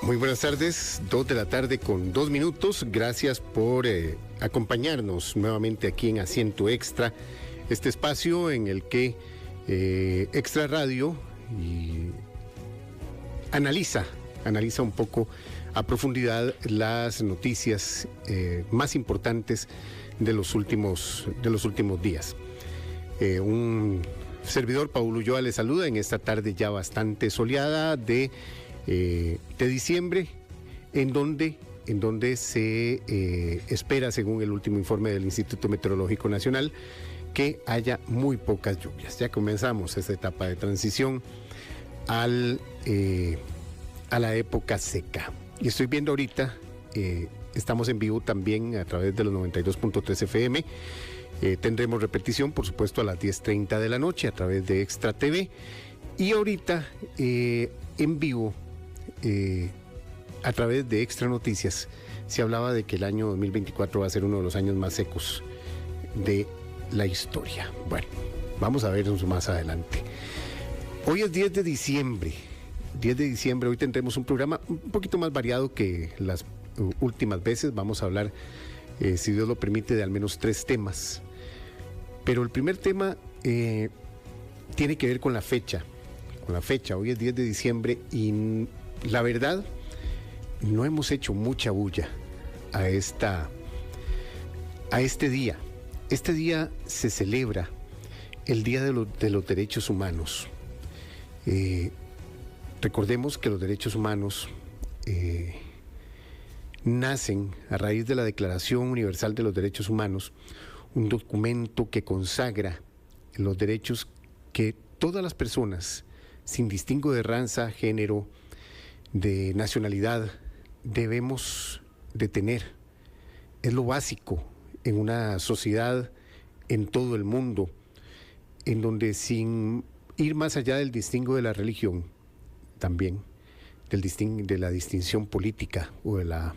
Muy buenas tardes, 2:02 p.m. Gracias por acompañarnos nuevamente aquí en Asiento Extra, este espacio en el que Extra Radio analiza un poco a profundidad las noticias más importantes de los últimos días. Un servidor, Paul Ulloa, le saluda en esta tarde ya bastante soleada de diciembre, en donde se espera, según el último informe del Instituto Meteorológico Nacional, que haya muy pocas lluvias. Ya comenzamos esta etapa de transición a la época seca. Y estoy viendo ahorita, estamos en vivo también a través de los 92.3 FM. Tendremos repetición, por supuesto, a las 10:30 de la noche a través de Extra TV. Y ahorita en vivo, a través de Extra Noticias, se hablaba de que el año 2024 va a ser uno de los años más secos de la historia. Bueno, vamos a ver eso más adelante. Hoy es 10 de diciembre. Hoy tendremos un programa un poquito más variado que las últimas veces. Vamos a hablar, si Dios lo permite, de al menos 3 temas. Pero el primer tema tiene que ver con la fecha. Hoy es 10 de diciembre y la verdad no hemos hecho mucha bulla a este día. Este día se celebra el Día de los Derechos Humanos. Recordemos que los derechos humanos nacen a raíz de la Declaración Universal de los Derechos Humanos, un documento que consagra los derechos que todas las personas, sin distingo de raza, género, de nacionalidad, debemos de tener. Es lo básico en una sociedad en todo el mundo, en donde, sin ir más allá del distingo de la religión, también de la distinción política o de la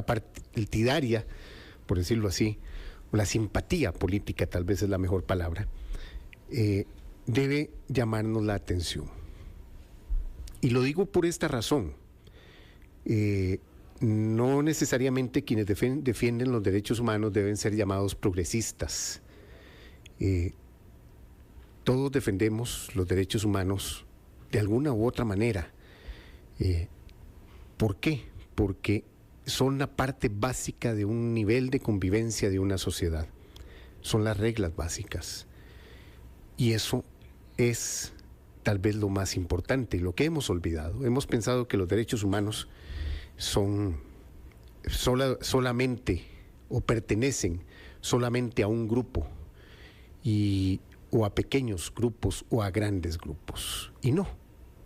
partidaria, por decirlo así, o la simpatía política, tal vez es la mejor palabra, debe llamarnos la atención. Y lo digo por esta razón. No necesariamente quienes defienden los derechos humanos deben ser llamados progresistas. Todos defendemos los derechos humanos de alguna u otra manera. ¿Por qué? Porque son la parte básica de un nivel de convivencia de una sociedad. Son las reglas básicas. Y eso es tal vez lo más importante, lo que hemos olvidado. Hemos pensado que los derechos humanos son solamente o pertenecen solamente a un grupo o a pequeños grupos o a grandes grupos. Y no,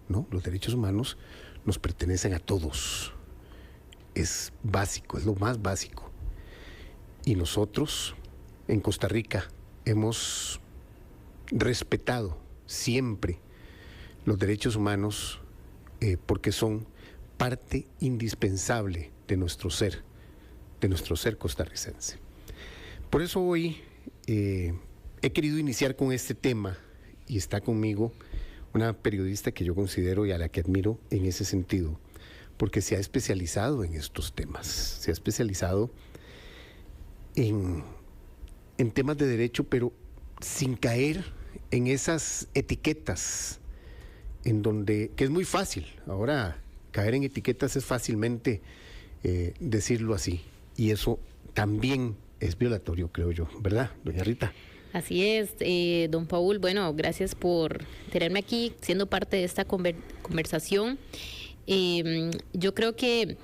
los derechos humanos nos pertenecen a todos. Es básico, es lo más básico. Y nosotros en Costa Rica hemos respetado siempre los derechos humanos porque son parte indispensable de nuestro ser costarricense. Por eso hoy he querido iniciar con este tema y está conmigo una periodista que yo considero y a la que admiro en ese sentido, porque se ha especializado en estos temas, se ha especializado en temas de derecho, pero sin caer en esas etiquetas que es muy fácil. Ahora, caer en etiquetas es fácilmente decirlo así, y eso también es violatorio, creo yo, ¿verdad, doña Rita? Así es, don Paul. Bueno, gracias por tenerme aquí siendo parte de esta conversación. Yo creo que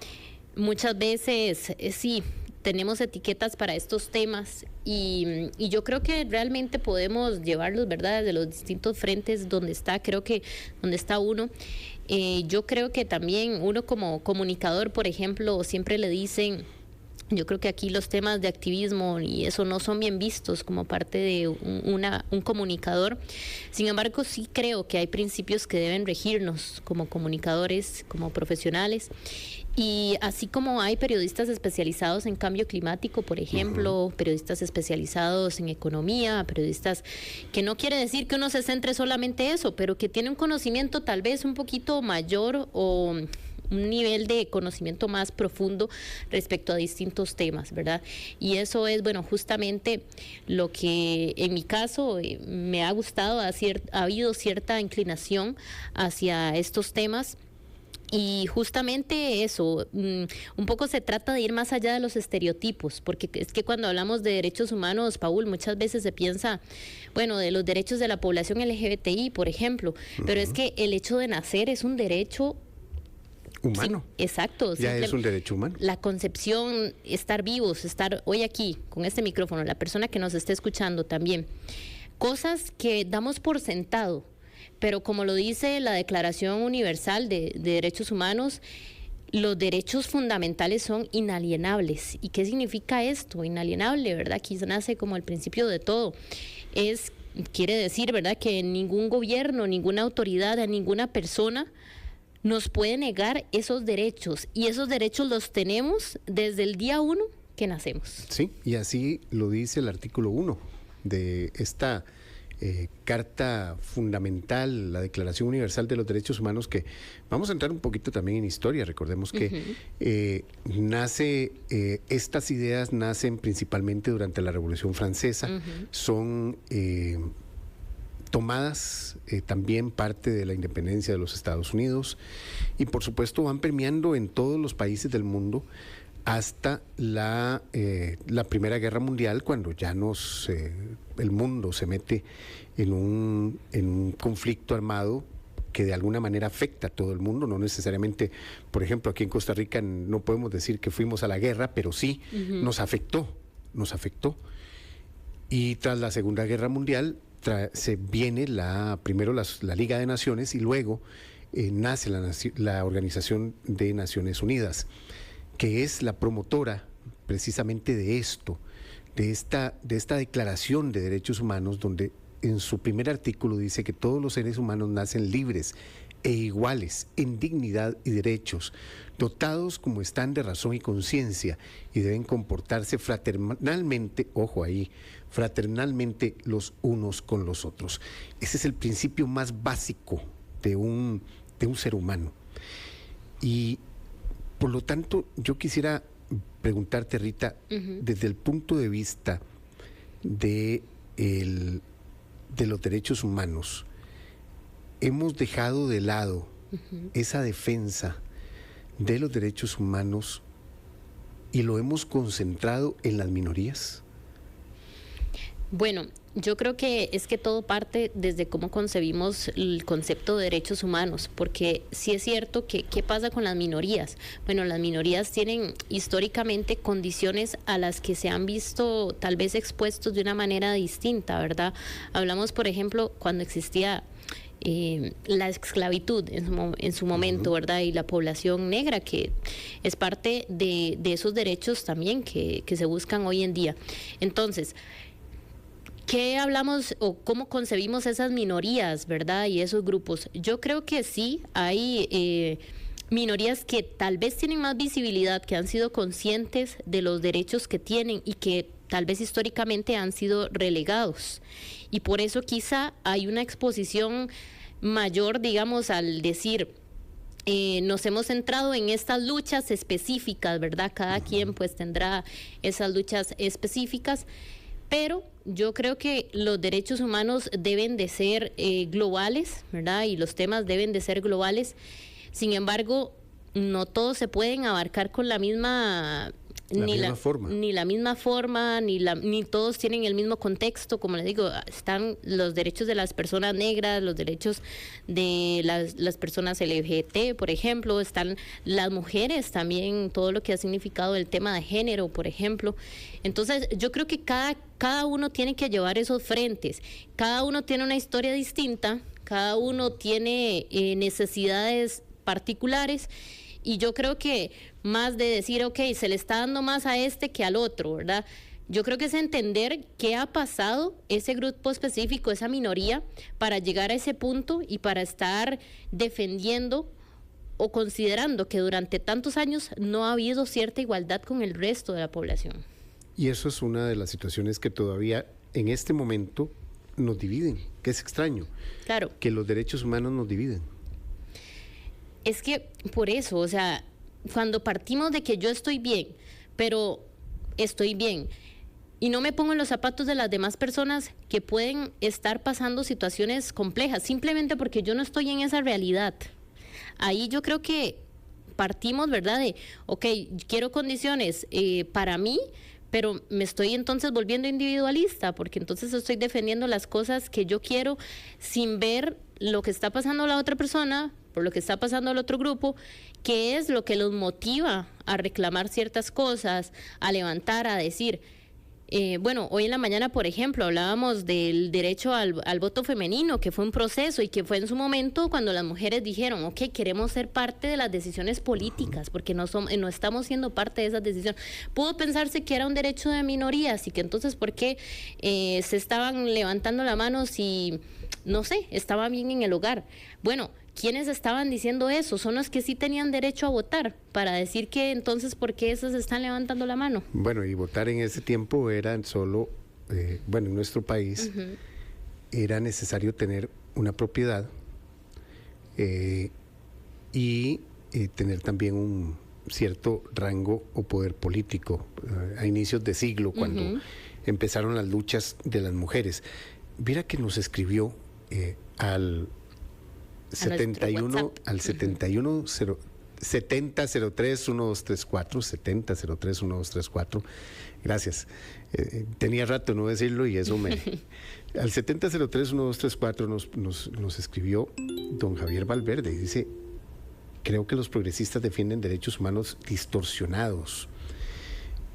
muchas veces sí tenemos etiquetas para estos temas y yo creo que realmente podemos llevarlos, ¿verdad?, de los distintos frentes donde está uno. Yo creo que también uno como comunicador, por ejemplo, siempre le dicen Yo creo que aquí los temas de activismo y eso no son bien vistos como parte de un comunicador. Sin embargo, sí creo que hay principios que deben regirnos como comunicadores, como profesionales. Y así como hay periodistas especializados en cambio climático, por ejemplo, periodistas especializados en economía, periodistas que no quiere decir que uno se centre solamente en eso, pero que tiene un conocimiento tal vez un poquito mayor o un nivel de conocimiento más profundo respecto a distintos temas, ¿verdad? Y eso es, bueno, justamente lo que en mi caso me ha gustado, ha habido cierta inclinación hacia estos temas. Y justamente eso, un poco se trata de ir más allá de los estereotipos, porque es que cuando hablamos de derechos humanos, Paul, muchas veces se piensa, bueno, de los derechos de la población LGBTI, por ejemplo, pero es que el hecho de nacer es un derecho humano. Sí, exacto. Ya es un derecho humano. La concepción, estar vivos, estar hoy aquí con este micrófono, la persona que nos esté escuchando también, cosas que damos por sentado, pero como lo dice la Declaración Universal de Derechos Humanos, los derechos fundamentales son inalienables. ¿Y qué significa esto? Inalienable, ¿verdad? Aquí nace como el principio de todo. Quiere decir, ¿verdad?, que ningún gobierno, ninguna autoridad, a ninguna persona nos puede negar esos derechos, y esos derechos los tenemos desde el día 1 que nacemos. Sí, y así lo dice el artículo 1 de esta Carta Fundamental, la Declaración Universal de los Derechos Humanos, que vamos a entrar un poquito también en historia. Recordemos que estas ideas nacen principalmente durante la Revolución Francesa, son tomadas también parte de la independencia de los Estados Unidos, y por supuesto van permeando en todos los países del mundo hasta la Primera Guerra Mundial, cuando ya el mundo se mete en un conflicto armado que de alguna manera afecta a todo el mundo. No necesariamente, por ejemplo, aquí en Costa Rica no podemos decir que fuimos a la guerra, pero sí nos afectó. Y tras la Segunda Guerra Mundial se viene primero la Liga de Naciones, y luego nace la Organización de Naciones Unidas, que es la promotora precisamente de esto, de esta Declaración de Derechos Humanos, donde en su primer artículo dice que todos los seres humanos nacen libres e iguales en dignidad y derechos, dotados como están de razón y conciencia, y deben comportarse fraternalmente, ojo ahí, fraternalmente los unos con los otros. Ese es el principio más básico de un ser humano. Y por lo tanto, yo quisiera preguntarte, Rita, desde el punto de vista de los derechos humanos, hemos dejado de lado esa defensa de los derechos humanos y lo hemos concentrado en las minorías. Bueno, yo creo que es que todo parte desde cómo concebimos el concepto de derechos humanos, porque sí es cierto que ¿qué pasa con las minorías? Bueno, las minorías tienen históricamente condiciones a las que se han visto tal vez expuestos de una manera distinta, ¿verdad? Hablamos, por ejemplo, cuando existía la esclavitud en su momento, ¿verdad? Y la población negra, que es parte de esos derechos también que se buscan hoy en día. Entonces, ¿qué hablamos o cómo concebimos esas minorías, verdad? Y esos grupos. Yo creo que sí, hay minorías que tal vez tienen más visibilidad, que han sido conscientes de los derechos que tienen y que tal vez históricamente han sido relegados. Y por eso quizá hay una exposición mayor, digamos, al decir, nos hemos centrado en estas luchas específicas, ¿verdad? Cada quien pues tendrá esas luchas específicas, pero yo creo que los derechos humanos deben de ser globales, ¿verdad? Y los temas deben de ser globales. Sin embargo, no todos se pueden abarcar con la misma forma, ni todos tienen el mismo contexto. Como les digo, están los derechos de las personas negras, los derechos de las personas LGBT, por ejemplo, están las mujeres también, todo lo que ha significado el tema de género, por ejemplo. Entonces, yo creo que cada uno tiene que llevar esos frentes, cada uno tiene una historia distinta, cada uno tiene necesidades particulares. Y yo creo que más de decir, ok, se le está dando más a este que al otro, ¿verdad? Yo creo que es entender qué ha pasado ese grupo específico, esa minoría, para llegar a ese punto y para estar defendiendo o considerando que durante tantos años no ha habido cierta igualdad con el resto de la población. Y eso es una de las situaciones que todavía en este momento nos dividen, que es extraño. Claro. Que los derechos humanos nos dividen. Es que por eso, o sea, cuando partimos de que yo estoy bien, pero estoy bien, y no me pongo en los zapatos de las demás personas que pueden estar pasando situaciones complejas, simplemente porque yo no estoy en esa realidad. Ahí yo creo que partimos, ¿verdad? De, ok, quiero condiciones para mí, pero me estoy entonces volviendo individualista, porque entonces estoy defendiendo las cosas que yo quiero sin ver lo que está pasando a la otra persona, por lo que está pasando al otro grupo, qué es lo que los motiva a reclamar ciertas cosas, a levantar, a decir. Bueno, hoy en la mañana, por ejemplo, hablábamos del derecho al voto femenino, que fue un proceso y que fue en su momento cuando las mujeres dijeron, ok, queremos ser parte de las decisiones políticas, porque no estamos siendo parte de esas decisiones. Pudo pensarse que era un derecho de minorías y que entonces, ¿por qué se estaban levantando la mano si, no sé, estaba bien en el hogar? Bueno, ¿quiénes estaban diciendo eso? Son los que sí tenían derecho a votar, para decir que entonces, ¿por qué esos están levantando la mano? Bueno, y votar en ese tiempo era solo, bueno, en nuestro país era necesario tener una propiedad y tener también un cierto rango o poder político a inicios de siglo, cuando empezaron las luchas de las mujeres. Mira que nos escribió al 71 al 71 7003 1234 7003 1234. Gracias. Tenía rato no decirlo y eso me al 7003 1234 nos escribió don Javier Valverde y dice: creo que los progresistas defienden derechos humanos distorsionados.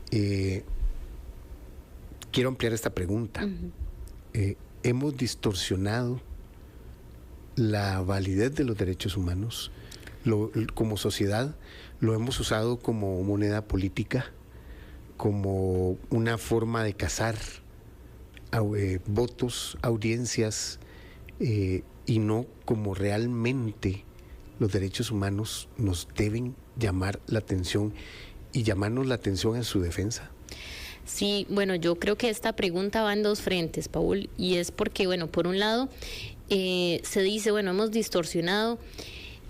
Quiero ampliar esta pregunta. ¿Hemos distorsionado la validez de los derechos humanos? Como sociedad lo hemos usado como moneda política, como una forma de cazar votos, audiencias, y no como realmente los derechos humanos nos deben llamar la atención y llamarnos la atención en su defensa. Sí, bueno, yo creo que esta pregunta va en dos frentes, Paul, y es porque, bueno, por un lado se dice, bueno, hemos distorsionado,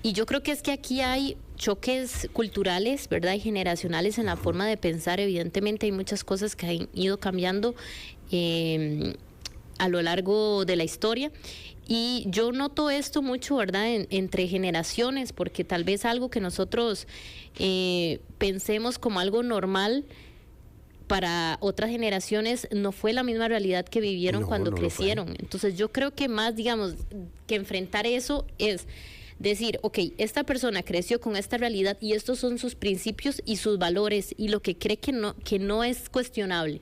y yo creo que es que aquí hay choques culturales, ¿verdad? Y generacionales en la forma de pensar. Evidentemente hay muchas cosas que han ido cambiando a lo largo de la historia. Y yo noto esto mucho, ¿verdad?, entre generaciones, porque tal vez algo que nosotros pensemos como algo normal, para otras generaciones no fue la misma realidad que vivieron cuando crecieron. Entonces yo creo que más, digamos, que enfrentar eso es decir, ok, esta persona creció con esta realidad y estos son sus principios y sus valores y lo que cree que no es cuestionable.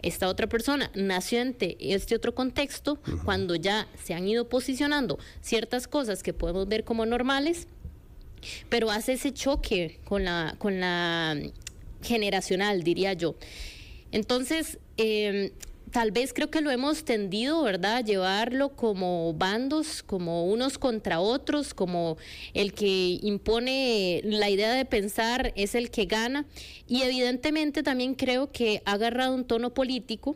Esta otra persona nació en este otro contexto, cuando ya se han ido posicionando ciertas cosas que podemos ver como normales, pero hace ese choque con la generacional, diría yo. Entonces, tal vez creo que lo hemos tendido, ¿verdad?, a llevarlo como bandos, como unos contra otros, como el que impone la idea de pensar es el que gana, y evidentemente también creo que ha agarrado un tono político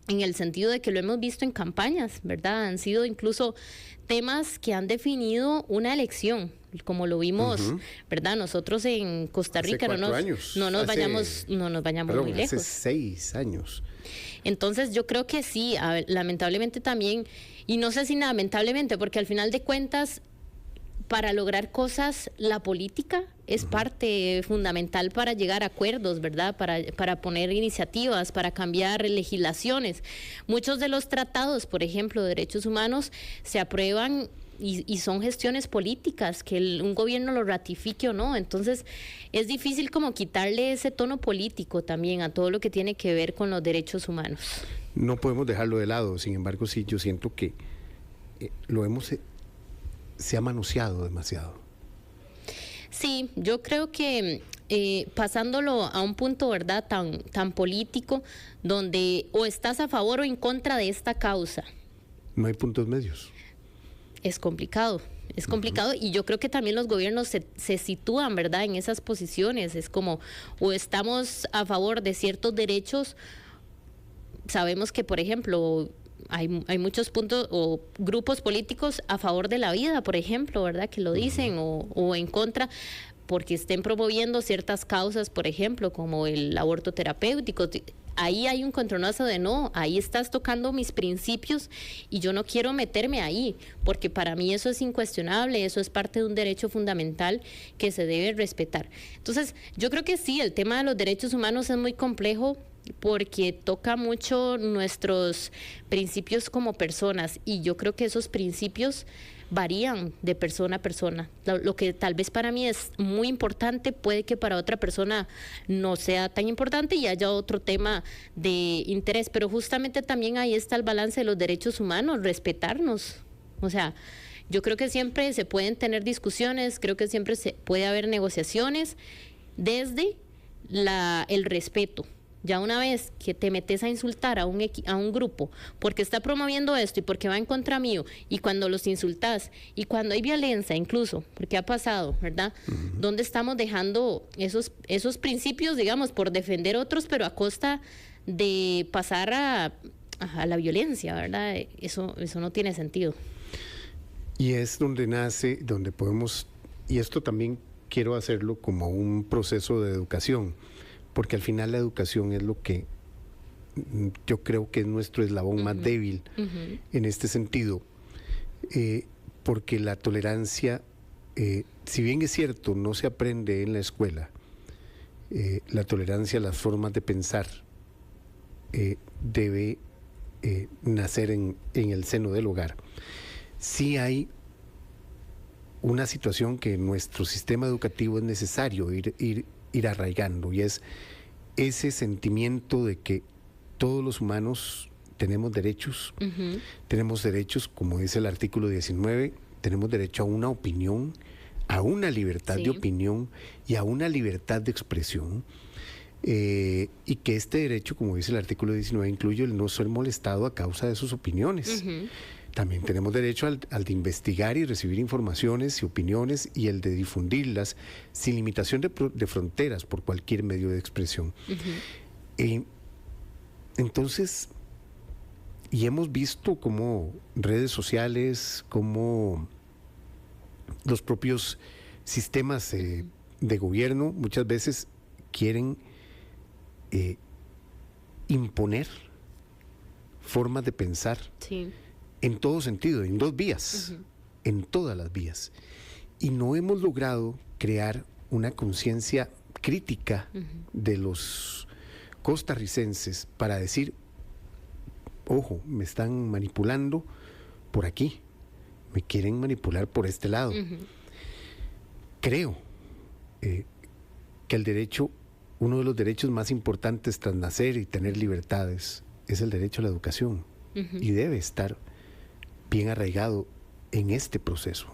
en el sentido de que lo hemos visto en campañas, ¿verdad? Han sido incluso temas que han definido una elección, como lo vimos, ¿verdad? Nosotros en Costa Rica no nos vayamos muy lejos. Hace 6 años. Entonces yo creo que sí, lamentablemente también, y no sé si lamentablemente, porque al final de cuentas, para lograr cosas, la política es parte fundamental para llegar a acuerdos, ¿verdad? Para poner iniciativas, para cambiar legislaciones. Muchos de los tratados, por ejemplo, de derechos humanos, se aprueban y son gestiones políticas, que un gobierno lo ratifique o no. Entonces es difícil como quitarle ese tono político también a todo lo que tiene que ver con los derechos humanos. No podemos dejarlo de lado. Sin embargo, sí, yo siento que se ha manoseado demasiado. Sí, yo creo que pasándolo a un punto, ¿verdad?, tan político, donde o estás a favor o en contra de esta causa. No hay puntos medios. Es complicado. Es complicado y yo creo que también los gobiernos se sitúan, ¿verdad?, en esas posiciones. Es como, o estamos a favor de ciertos derechos. Sabemos que, por ejemplo, hay muchos puntos o grupos políticos a favor de la vida, por ejemplo, ¿verdad?, que lo dicen, o en contra, porque estén promoviendo ciertas causas, por ejemplo, como el aborto terapéutico. Ahí hay un contronazo de no, ahí estás tocando mis principios y yo no quiero meterme ahí, porque para mí eso es incuestionable, eso es parte de un derecho fundamental que se debe respetar. Entonces, yo creo que sí, el tema de los derechos humanos es muy complejo porque toca mucho nuestros principios como personas y yo creo que esos principios varían de persona a persona. Lo que tal vez para mí es muy importante puede que para otra persona no sea tan importante y haya otro tema de interés, pero justamente también ahí está el balance de los derechos humanos, respetarnos. O sea, yo creo que siempre se pueden tener discusiones, creo que siempre se puede haber negociaciones desde el respeto. Ya una vez que te metes a insultar a un grupo porque está promoviendo esto y porque va en contra mío, y cuando los insultas y cuando hay violencia incluso, porque ha pasado, ¿verdad? ¿Dónde estamos dejando esos principios, digamos, por defender otros, pero a costa de pasar a la violencia, ¿verdad? Eso no tiene sentido. Y es donde nace, donde podemos, y esto también quiero hacerlo como un proceso de educación, porque al final la educación es lo que yo creo que es nuestro eslabón más débil en este sentido, porque la tolerancia, si bien es cierto, no se aprende en la escuela, la tolerancia a las formas de pensar debe nacer en el seno del hogar. Sí hay una situación que en nuestro sistema educativo es necesario ir arraigando, y es ese sentimiento de que todos los humanos tenemos derechos, como dice el artículo 19, tenemos derecho a una opinión, a una libertad de opinión y a una libertad de expresión, y que este derecho, como dice el artículo 19, incluye el no ser molestado a causa de sus opiniones. También tenemos derecho al de investigar y recibir informaciones y opiniones, y el de difundirlas sin limitación de fronteras por cualquier medio de expresión. Entonces, y hemos visto cómo redes sociales, cómo los propios sistemas de gobierno muchas veces quieren imponer formas de pensar. Sí. En todo sentido, en dos vías, en todas las vías. Y no hemos logrado crear una conciencia crítica de los costarricenses para decir, ojo, me están manipulando por aquí, me quieren manipular por este lado. Creo que el derecho, uno de los derechos más importantes tras nacer y tener libertades, es el derecho a la educación, y debe estar bien arraigado en este proceso.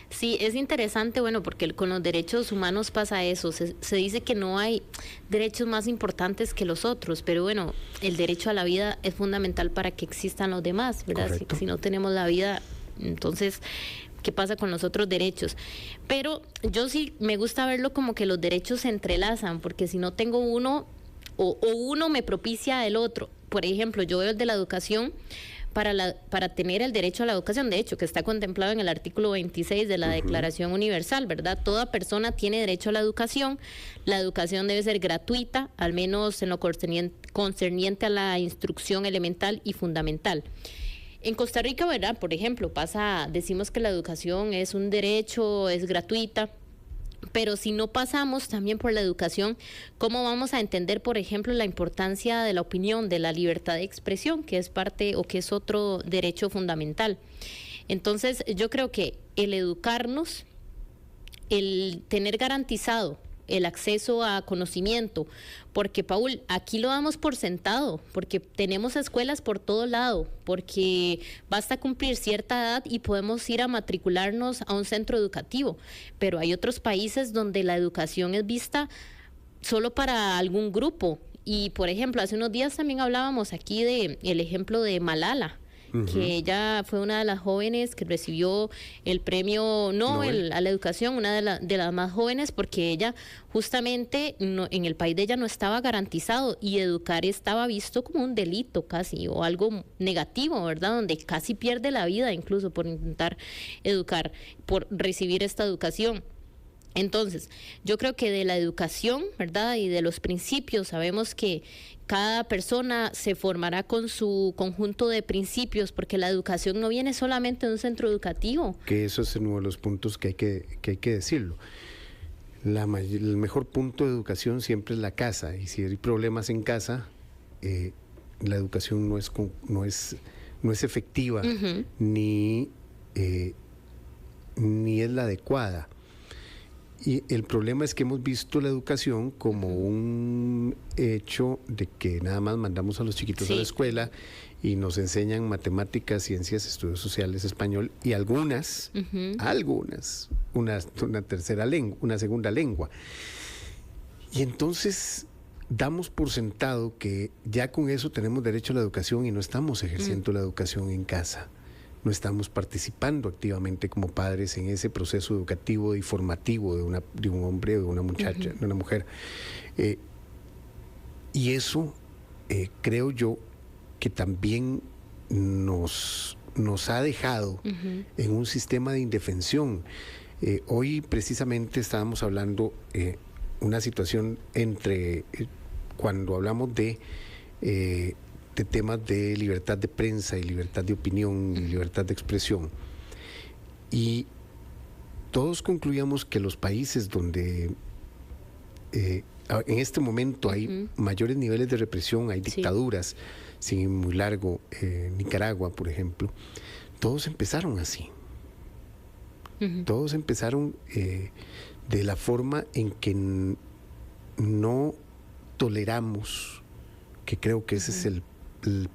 Sí, es interesante, bueno, porque con los derechos humanos pasa eso, se dice que no hay derechos más importantes que los otros, pero bueno, el derecho a la vida es fundamental para que existan los demás, ¿verdad? Si no tenemos la vida, entonces, ¿qué pasa con los otros derechos? Pero yo sí me gusta verlo como que los derechos se entrelazan, porque si no tengo uno, o uno me propicia el otro. Por ejemplo, yo veo el de la educación. Para tener el derecho a la educación, de hecho, que está contemplado en el artículo 26 de la Declaración Universal, ¿verdad? Toda persona tiene derecho a la educación debe ser gratuita, al menos en lo concerniente a la instrucción elemental y fundamental. En Costa Rica, ¿verdad? Por ejemplo, decimos que la educación es un derecho, es gratuita, pero si no pasamos también por la educación, ¿cómo vamos a entender, por ejemplo, la importancia de la opinión, de la libertad de expresión, que es parte o que es otro derecho fundamental? Entonces, yo creo que el educarnos, el tener garantizado el acceso a conocimiento, porque Paul, aquí lo damos por sentado, porque tenemos escuelas por todo lado, porque basta cumplir cierta edad y podemos ir a matricularnos a un centro educativo, pero hay otros países donde la educación es vista solo para algún grupo. Y por ejemplo, hace unos días también hablábamos aquí de el ejemplo de Malala, que ella fue una de las jóvenes que recibió el premio Nobel a la educación, una de las más jóvenes, porque ella justamente en el país de ella no estaba garantizado y educar estaba visto como un delito casi o algo negativo, ¿verdad? Donde casi pierde la vida incluso por intentar educar, por recibir esta educación. Entonces, yo creo que de la educación, ¿verdad? Y de los principios, sabemos que cada persona se formará con su conjunto de principios, porque la educación no viene solamente de un centro educativo. Que eso es uno de los puntos que hay que decirlo. El mejor punto de educación siempre es la casa, y si hay problemas en casa, la educación no es efectiva, ni es la adecuada. Y el problema es que hemos visto la educación como un hecho de que nada más mandamos a los chiquitos a la escuela y nos enseñan matemáticas, ciencias, estudios sociales, español y algunas, una tercera lengua, una segunda lengua. Y entonces damos por sentado que ya con eso tenemos derecho a la educación y no estamos ejerciendo la educación en casa. No estamos participando activamente como padres en ese proceso educativo y formativo de un hombre o de una muchacha, de una mujer. Y eso creo yo que también nos ha dejado en un sistema de indefensión. Hoy precisamente estábamos hablando una situación entre cuando hablamos de temas de libertad de prensa y libertad de opinión y libertad de expresión. Y todos concluíamos que los países donde en este momento hay mayores niveles de represión, hay dictaduras, sin ir muy largo, Nicaragua, por ejemplo, todos empezaron así. Todos empezaron de la forma en que no toleramos, que creo que ese es el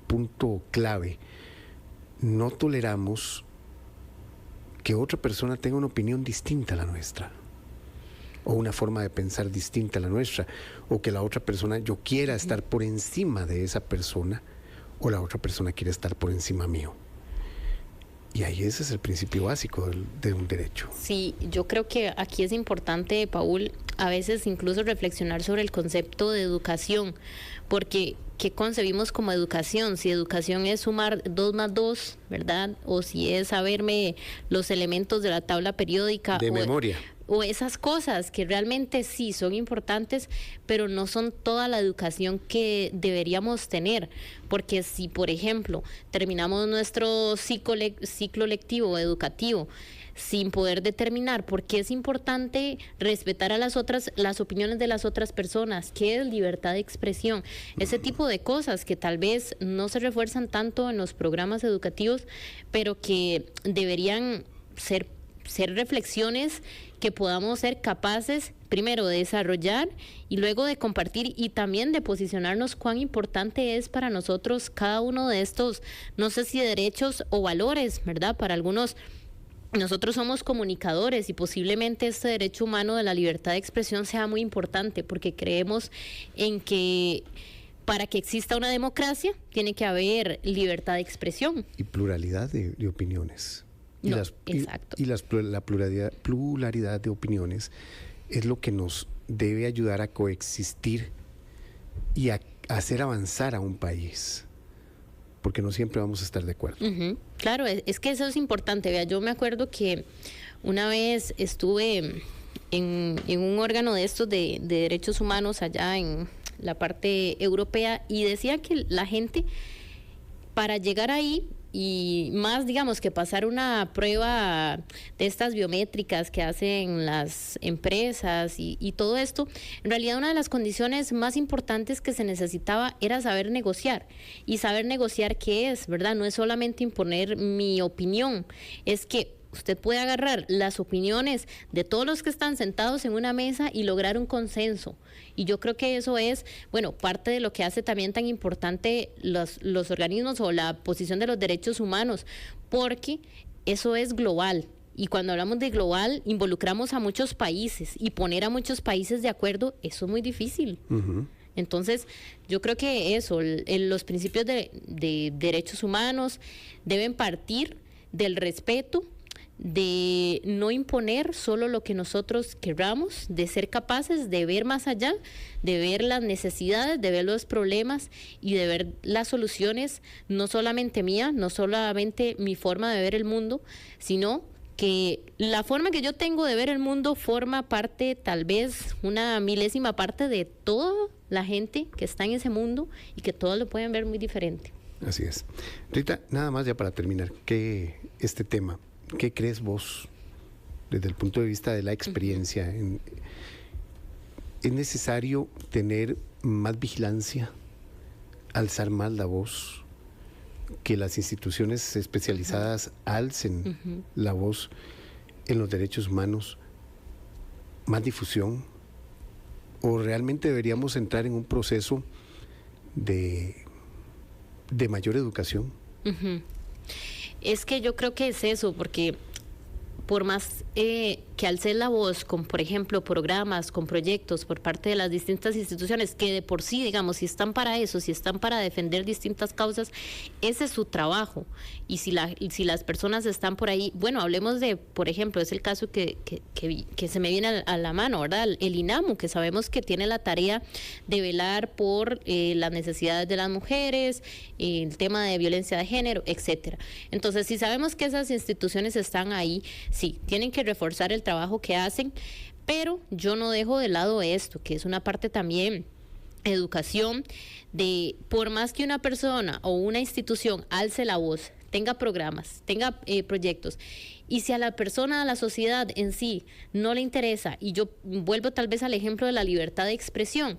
punto clave, no toleramos que otra persona tenga una opinión distinta a la nuestra, o una forma de pensar distinta a la nuestra, o que la otra persona, yo quiera estar por encima de esa persona, o la otra persona quiere estar por encima mío. Y ahí ese es el principio básico de un derecho. Sí, yo creo que aquí es importante, Paul, a veces incluso reflexionar sobre el concepto de educación, porque ¿qué concebimos como educación? Si educación es sumar 2 más 2, ¿verdad? O si es saberme los elementos de la tabla periódica. De memoria. O esas cosas que realmente sí son importantes, pero no son toda la educación que deberíamos tener. Porque si, por ejemplo, terminamos nuestro ciclo lectivo educativo sin poder determinar por qué es importante respetar a las opiniones de las otras personas, qué es libertad de expresión, ese tipo de cosas que tal vez no se refuerzan tanto en los programas educativos, pero que deberían ser reflexiones que podamos ser capaces primero de desarrollar y luego de compartir y también de posicionarnos cuán importante es para nosotros cada uno de estos, no sé si derechos o valores, ¿verdad? Para algunos nosotros somos comunicadores y posiblemente este derecho humano de la libertad de expresión sea muy importante porque creemos en que para que exista una democracia tiene que haber libertad de expresión. Y pluralidad de opiniones. Exacto. Y la pluralidad de opiniones es lo que nos debe ayudar a coexistir y a hacer avanzar a un país. Porque no siempre vamos a estar de acuerdo. Claro, es que eso es importante. Vea, yo me acuerdo que una vez estuve en un órgano de estos de derechos humanos allá en la parte europea y decía que la gente para llegar ahí y más, digamos, que pasar una prueba de estas biométricas que hacen las empresas y todo esto, en realidad una de las condiciones más importantes que se necesitaba era saber negociar. Y saber negociar, ¿qué es? ¿Verdad? No es solamente imponer mi opinión, es que usted puede agarrar las opiniones de todos los que están sentados en una mesa y lograr un consenso. Y yo creo que eso es, bueno, parte de lo que hace también tan importante los organismos o la posición de los derechos humanos, porque eso es global. Y cuando hablamos de global, involucramos a muchos países, y poner a muchos países de acuerdo, eso es muy difícil. Uh-huh. Entonces, yo creo que eso, los principios de derechos humanos deben partir del respeto, de no imponer solo lo que nosotros queramos, de ser capaces de ver más allá, de ver las necesidades, de ver los problemas y de ver las soluciones, no solamente mía, no solamente mi forma de ver el mundo, sino que la forma que yo tengo de ver el mundo forma parte, tal vez una milésima parte de toda la gente que está en ese mundo, y que todos lo pueden ver muy diferente. Así es. Rita, nada más ya para terminar, este tema, ¿qué crees vos desde el punto de vista de la experiencia? Uh-huh. ¿Es necesario tener más vigilancia, alzar más la voz, que las instituciones especializadas alcen uh-huh. la voz en los derechos humanos, más difusión? ¿O realmente deberíamos entrar en un proceso de mayor educación? Uh-huh. Es que yo creo que es eso, porque por más que alce la voz con, por ejemplo, programas, con proyectos por parte de las distintas instituciones, que de por sí, digamos, si están para eso, si están para defender distintas causas, ese es su trabajo. Y si las personas están por ahí, bueno, hablemos de, por ejemplo, es el caso que se me viene a la mano, ¿verdad? El INAMU, que sabemos que tiene la tarea de velar por las necesidades de las mujeres, el tema de violencia de género, etcétera. Entonces, si sabemos que esas instituciones están ahí, sí, tienen que reforzar el trabajo que hacen, pero yo no dejo de lado esto, que es una parte también educación, de por más que una persona o una institución alce la voz, tenga programas, tenga proyectos, y si a la persona, a la sociedad en sí no le interesa, y yo vuelvo tal vez al ejemplo de la libertad de expresión,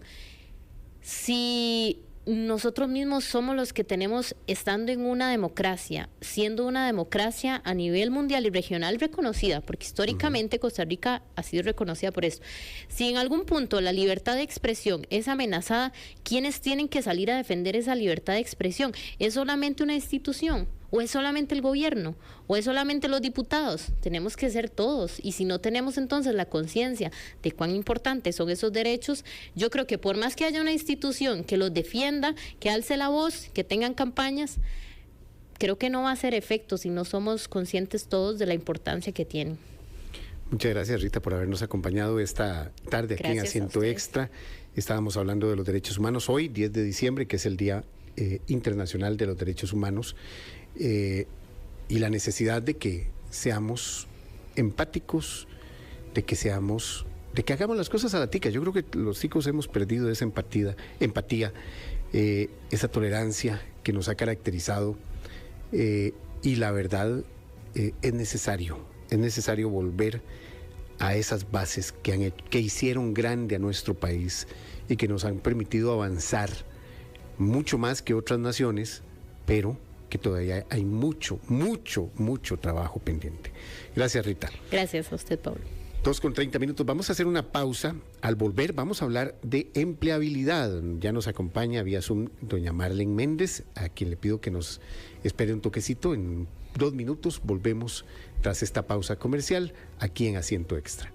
si nosotros mismos somos los que tenemos, estando en una democracia, siendo una democracia a nivel mundial y regional reconocida, porque históricamente Costa Rica ha sido reconocida por esto. Si en algún punto la libertad de expresión es amenazada, ¿quiénes tienen que salir a defender esa libertad de expresión? ¿Es solamente una institución? ¿O es solamente el gobierno? ¿O es solamente los diputados? Tenemos que ser todos. Y si no tenemos entonces la conciencia de cuán importantes son esos derechos, yo creo que por más que haya una institución que los defienda, que alce la voz, que tengan campañas, creo que no va a hacer efecto si no somos conscientes todos de la importancia que tienen. Muchas gracias, Rita, por habernos acompañado esta tarde aquí en Asiento Extra. Estábamos hablando de los derechos humanos hoy, 10 de diciembre, que es el Día Internacional de los Derechos Humanos. Y la necesidad de que seamos empáticos, de que hagamos las cosas a la tica. Yo creo que los ticos hemos perdido esa empatía, esa tolerancia que nos ha caracterizado, y la verdad es necesario volver a esas bases que hicieron grande a nuestro país y que nos han permitido avanzar mucho más que otras naciones, pero que todavía hay mucho trabajo pendiente. Gracias, Rita. Gracias a usted, Pablo. 2:30. Vamos a hacer una pausa. Al volver vamos a hablar de empleabilidad. Ya nos acompaña vía Zoom doña Marlene Méndez, a quien le pido que nos espere un toquecito. En 2 minutos volvemos tras esta pausa comercial aquí en Asiento Extra.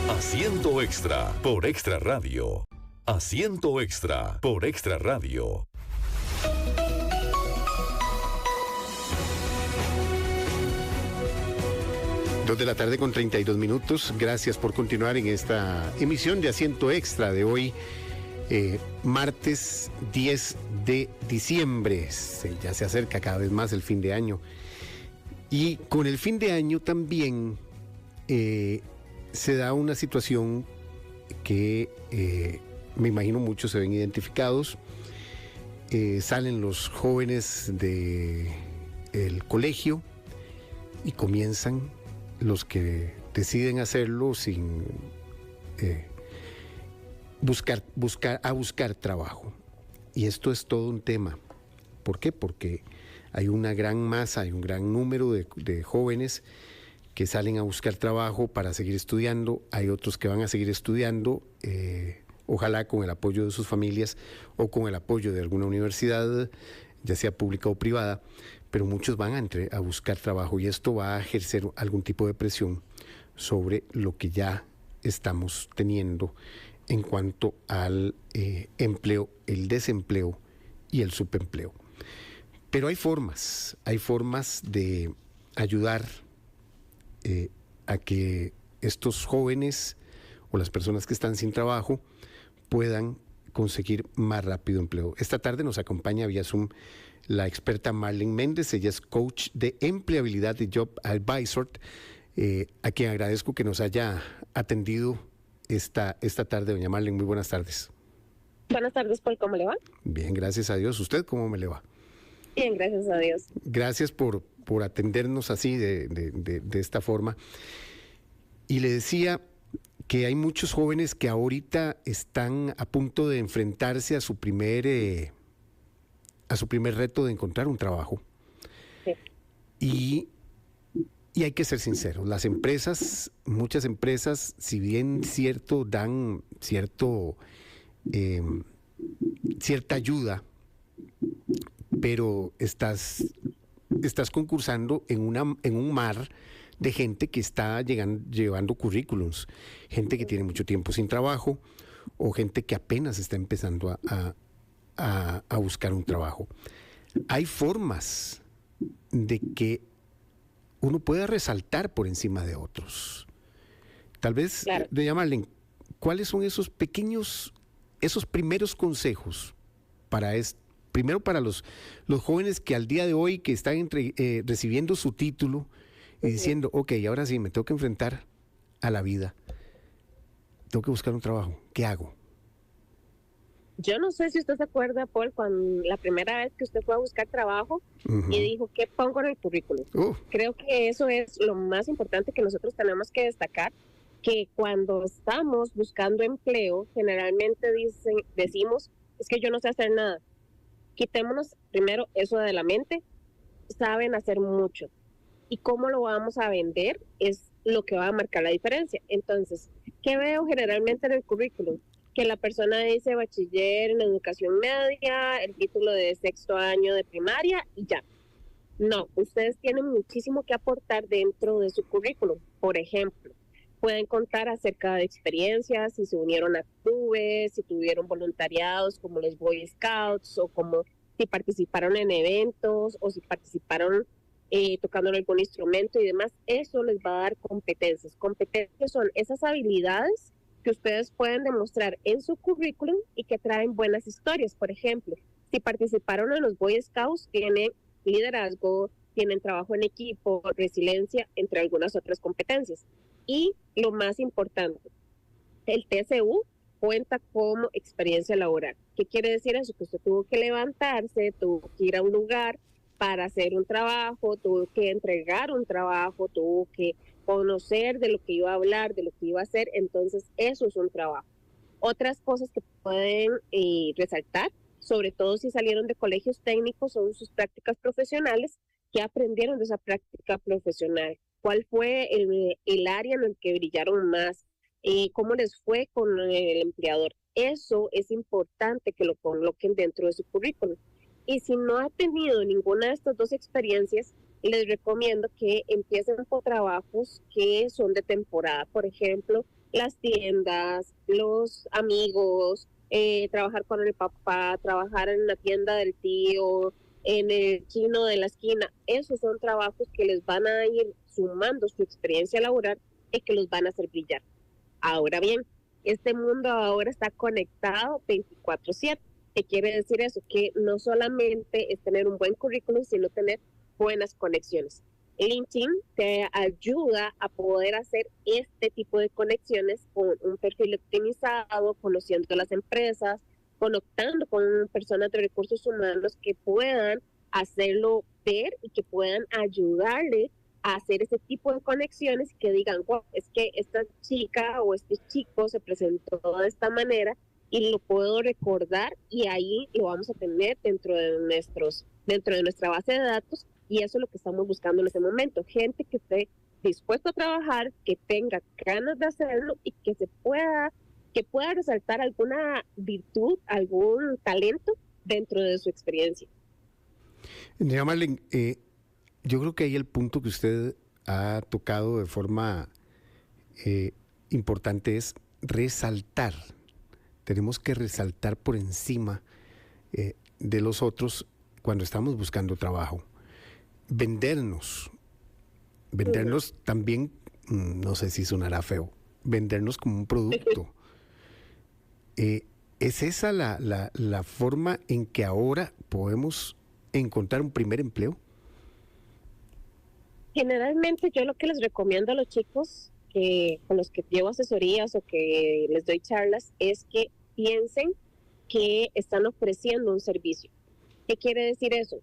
Asiento Extra por Extra Radio. Asiento Extra por Extra Radio. Dos de la tarde con 32 minutos. Gracias por continuar en esta emisión de Asiento Extra de hoy, martes 10 de diciembre. Ya se acerca cada vez más el fin de año. Y con el fin de año también se da una situación que me imagino muchos se ven identificados. Salen los jóvenes del colegio y comienzan los que deciden hacerlo sin buscar trabajo. Y esto es todo un tema. ¿Por qué? Porque hay una gran masa, hay un gran número de jóvenes que salen a buscar trabajo para seguir estudiando, hay otros que van a seguir estudiando, ojalá con el apoyo de sus familias o con el apoyo de alguna universidad, ya sea pública o privada, pero muchos van a buscar trabajo y esto va a ejercer algún tipo de presión sobre lo que ya estamos teniendo en cuanto al empleo, el desempleo y el subempleo. Pero hay formas de ayudar a que estos jóvenes o las personas que están sin trabajo puedan conseguir más rápido empleo. Esta tarde nos acompaña vía Zoom la experta Marlene Méndez, ella es coach de empleabilidad de Job Advisor, a quien agradezco que nos haya atendido esta tarde. Doña Marlene, muy buenas tardes. Buenas tardes, Paul, ¿cómo le va? Bien, gracias a Dios. ¿Usted cómo me le va? Bien, gracias a Dios. Gracias por atendernos así de esta forma. Y le decía que hay muchos jóvenes que ahorita están a punto de enfrentarse a su primer reto de encontrar un trabajo. Sí. Y hay que ser sinceros, las empresas, muchas empresas, si bien dan cierta ayuda, pero estás concursando en un mar de gente que está llevando currículums, gente que tiene mucho tiempo sin trabajo o gente que apenas está empezando a buscar un trabajo. Hay formas de que uno pueda resaltar por encima de otros. Tal vez, claro, de llamarle, ¿cuáles son esos primeros consejos primero para los jóvenes que al día de hoy que están recibiendo su título y diciendo, ok, ahora sí, me tengo que enfrentar a la vida, tengo que buscar un trabajo, ¿qué hago? Yo no sé si usted se acuerda, Paul, cuando la primera vez que usted fue a buscar trabajo y dijo, ¿qué pongo en el currículum? Creo que eso es lo más importante que nosotros tenemos que destacar, que cuando estamos buscando empleo, generalmente decimos, es que yo no sé hacer nada. Quitémonos primero eso de la mente, saben hacer mucho. Y cómo lo vamos a vender es lo que va a marcar la diferencia. Entonces, ¿qué veo generalmente en el currículum? Que la persona dice bachiller en educación media, el título de 6º año de primaria y ya. No, ustedes tienen muchísimo que aportar dentro de su currículum. Por ejemplo, pueden contar acerca de experiencias, si se unieron a clubes, si tuvieron voluntariados como los Boy Scouts o como si participaron en eventos o si participaron tocando algún instrumento y demás. Eso les va a dar competencias. Competencias son esas habilidades que ustedes pueden demostrar en su currículum y que traen buenas historias. Por ejemplo, si participaron en los Boy Scouts, tienen liderazgo, tienen trabajo en equipo, resiliencia, entre algunas otras competencias. Y lo más importante, el TCU cuenta como experiencia laboral. ¿Qué quiere decir eso? Que usted tuvo que levantarse, tuvo que ir a un lugar para hacer un trabajo, tuvo que entregar un trabajo, tuvo que conocer de lo que iba a hablar, de lo que iba a hacer, entonces eso es un trabajo. Otras cosas que pueden resaltar, sobre todo si salieron de colegios técnicos, son sus prácticas profesionales. ¿Qué aprendieron de esa práctica profesional? ¿Cuál fue el área en el que brillaron más? ¿Cómo les fue con el empleador? Eso es importante que lo coloquen dentro de su currículum. Y si no ha tenido ninguna de estas dos experiencias, les recomiendo que empiecen por trabajos que son de temporada. Por ejemplo, las tiendas, los amigos, trabajar con el papá, trabajar en la tienda del tío, en el chino de la esquina. Esos son trabajos que les van a ir sumando su experiencia laboral y que los van a hacer brillar. Ahora bien, este mundo ahora está conectado 24/7. ¿Qué quiere decir eso? Que no solamente es tener un buen currículum, sino tener buenas conexiones. LinkedIn te ayuda a poder hacer este tipo de conexiones con un perfil optimizado, conociendo las empresas, conectando con personas de recursos humanos que puedan hacerlo ver y que puedan ayudarle a hacer ese tipo de conexiones y que digan, wow, es que esta chica o este chico se presentó de esta manera y lo puedo recordar y ahí lo vamos a tener dentro de nuestra base de datos, y eso es lo que estamos buscando en este momento, gente que esté dispuesto a trabajar, que tenga ganas de hacerlo y que pueda resaltar alguna virtud, algún talento dentro de su experiencia. Doña Marlene, yo creo que ahí el punto que usted ha tocado de forma importante es resaltar. Tenemos que resaltar por encima de los otros cuando estamos buscando trabajo. Vendernos también, no sé si sonará feo, vendernos como un producto. ¿Es esa la forma en que ahora podemos encontrar un primer empleo? Generalmente yo lo que les recomiendo a los chicos con los que llevo asesorías o que les doy charlas es que piensen que están ofreciendo un servicio. ¿Qué quiere decir eso?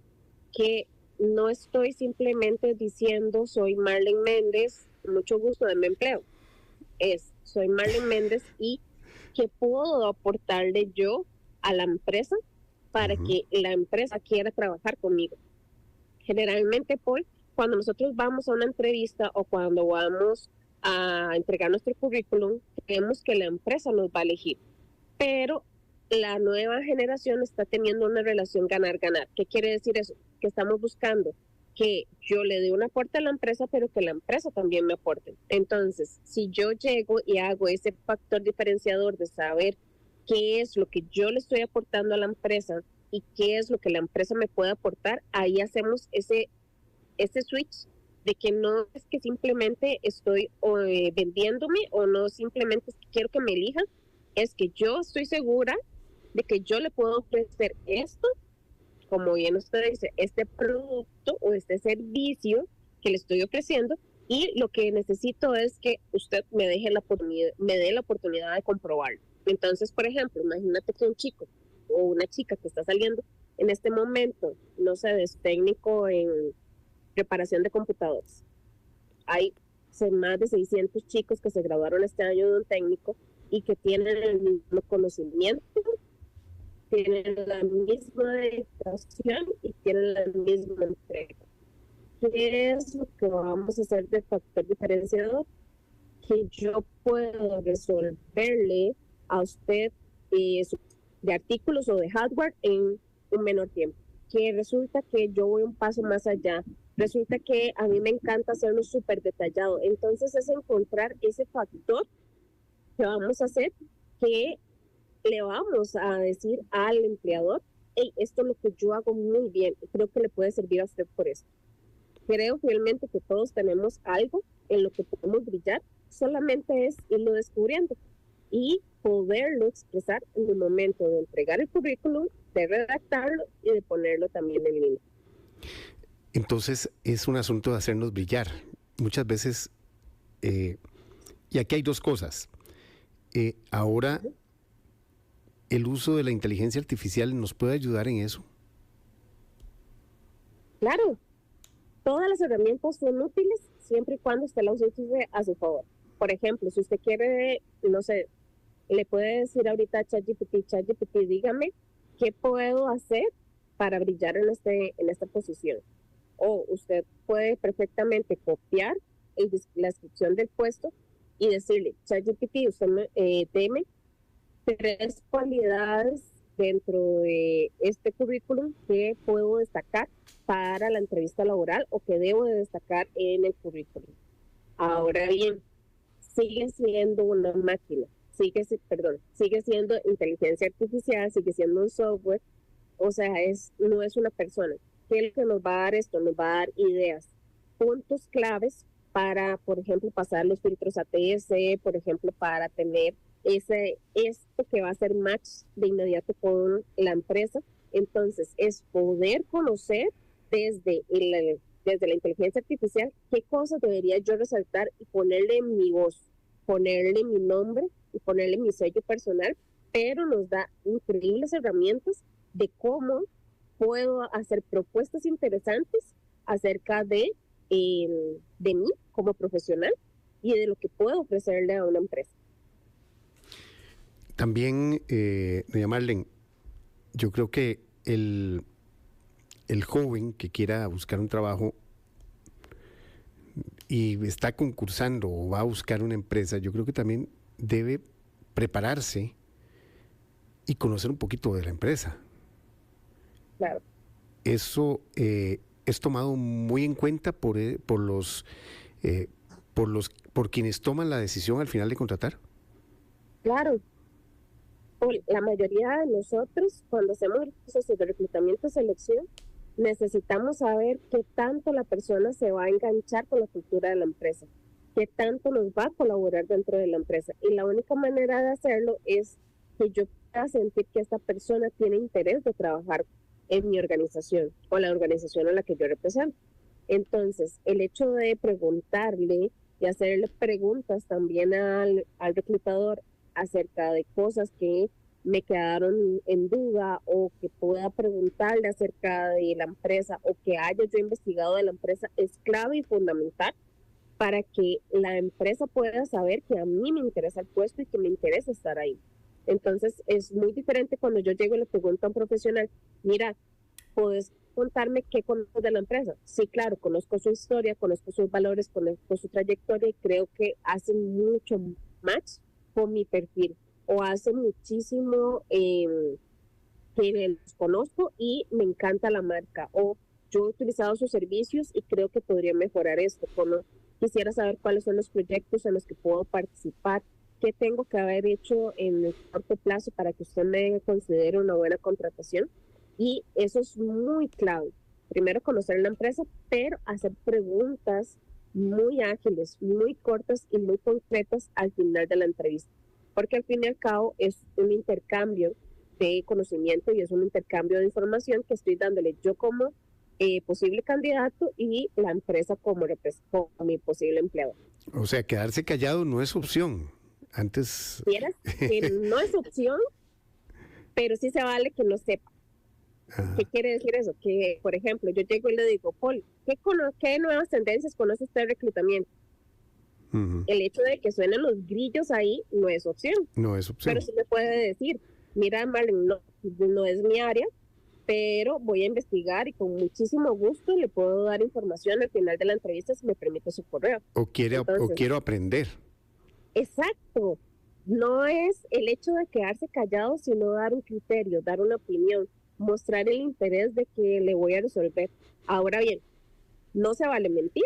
Que no estoy simplemente diciendo soy Marlene Méndez, mucho gusto, denme empleo. Soy Marlene Méndez y ¿qué puedo aportarle yo a la empresa para que la empresa quiera trabajar conmigo? Generalmente, Paul, cuando nosotros vamos a una entrevista o cuando vamos a entregar nuestro currículum, creemos que la empresa nos va a elegir, pero la nueva generación está teniendo una relación ganar-ganar. ¿Qué quiere decir eso? Que estamos buscando que yo le dé un aporte a la empresa, pero que la empresa también me aporte. Entonces, si yo llego y hago ese factor diferenciador de saber qué es lo que yo le estoy aportando a la empresa y qué es lo que la empresa me puede aportar, ahí hacemos ese switch de que no es que simplemente estoy vendiéndome o no simplemente es que quiero que me elijan, es que yo estoy segura de que yo le puedo ofrecer esto, como bien usted dice, este producto o este servicio que le estoy ofreciendo, y lo que necesito es que usted me dé la oportunidad de comprobarlo. Entonces, por ejemplo, imagínate que un chico o una chica que está saliendo en este momento, no sé, es técnico en reparación de computadores. Hay más de 600 chicos que se graduaron este año de un técnico y que tienen el mismo conocimiento, tienen la misma dedicación y tienen la misma entrega. ¿Qué es lo que vamos a hacer de factor diferenciador? Que yo puedo resolverle a usted de artículos o de hardware en un menor tiempo. Que resulta que yo voy un paso más allá. Resulta que a mí me encanta hacerlo súper detallado. Entonces es encontrar ese factor que vamos a hacer, que le vamos a decir al empleador, hey, esto es lo que yo hago muy bien, creo que le puede servir a usted por eso. Creo fielmente que todos tenemos algo en lo que podemos brillar, solamente es irlo descubriendo y poderlo expresar en el momento de entregar el currículum, de redactarlo y de ponerlo también en línea. Entonces es un asunto de hacernos brillar. Muchas veces, y aquí hay dos cosas. Ahora, ¿el uso de la inteligencia artificial nos puede ayudar en eso? Claro, todas las herramientas son útiles siempre y cuando usted las use a su favor. Por ejemplo, si usted quiere, no sé, le puede decir ahorita a ChatGPT, dígame qué puedo hacer para brillar en esta posición. O usted puede perfectamente copiar la descripción del puesto y decirle, ChatGPT, usted deme 3 cualidades dentro de este currículum que puedo destacar para la entrevista laboral o que debo de destacar en el currículum. Ahora bien, sigue siendo una máquina, sigue siendo inteligencia artificial, sigue siendo un software, o sea, no es una persona. ¿Qué es lo que nos va a dar esto? Nos va a dar ideas, puntos claves para, por ejemplo, pasar los filtros ATS, por ejemplo, para tener esto que va a ser match de inmediato con la empresa. Entonces, es poder conocer desde la inteligencia artificial qué cosas debería yo resaltar y ponerle mi voz, ponerle mi nombre y ponerle mi sello personal, pero nos da increíbles herramientas de cómo puedo hacer propuestas interesantes acerca de mí como profesional y de lo que puedo ofrecerle a una empresa. También, doña Marlene, yo creo que el joven que quiera buscar un trabajo y está concursando o va a buscar una empresa, yo creo que también debe prepararse y conocer un poquito de la empresa. Claro. Eso es tomado muy en cuenta por quienes toman la decisión al final de contratar. Claro. La mayoría de nosotros, cuando hacemos el proceso de reclutamiento y selección, necesitamos saber qué tanto la persona se va a enganchar con la cultura de la empresa, qué tanto nos va a colaborar dentro de la empresa. Y la única manera de hacerlo es que yo pueda sentir que esta persona tiene interés de trabajar en mi organización o la organización a la que yo represento. Entonces, el hecho de preguntarle y hacerle preguntas también al reclutador acerca de cosas que me quedaron en duda o que pueda preguntarle acerca de la empresa o que haya yo investigado de la empresa es clave y fundamental para que la empresa pueda saber que a mí me interesa el puesto y que me interesa estar ahí. Entonces es muy diferente cuando yo llego y le pregunto a un profesional, mira, ¿puedes contarme qué conoces de la empresa? Sí, claro, conozco su historia, conozco sus valores, conozco su trayectoria y creo que hace mucho match con mi perfil o hace muchísimo que los conozco y me encanta la marca o yo he utilizado sus servicios y creo que podría mejorar esto. Como quisiera saber cuáles son los proyectos en los que puedo participar, qué tengo que haber hecho en el corto plazo para que usted me considere una buena contratación. Y eso es muy clave. Primero conocer la empresa, pero hacer preguntas muy ágiles, muy cortas y muy concretas al final de la entrevista. Porque al fin y al cabo es un intercambio de conocimiento y es un intercambio de información que estoy dándole yo como posible candidato y la empresa como mi posible empleador. O sea, quedarse callado no es opción. Antes... ¿Quieres? Que no es opción, pero sí se vale que no sepa. Ajá. ¿Qué quiere decir eso? Que, por ejemplo, yo llego y le digo, Paul, ¿qué nuevas tendencias conoce usted de reclutamiento? Uh-huh. El hecho de que suenen los grillos ahí no es opción. No es opción. Pero sí me puede decir, mira, Marlene, no es mi área, pero voy a investigar y con muchísimo gusto le puedo dar información al final de la entrevista si me permite su correo. O quiero aprender. Exacto. No es el hecho de quedarse callado, sino dar un criterio, dar una opinión, mostrar el interés de que le voy a resolver. Ahora bien, no se vale mentir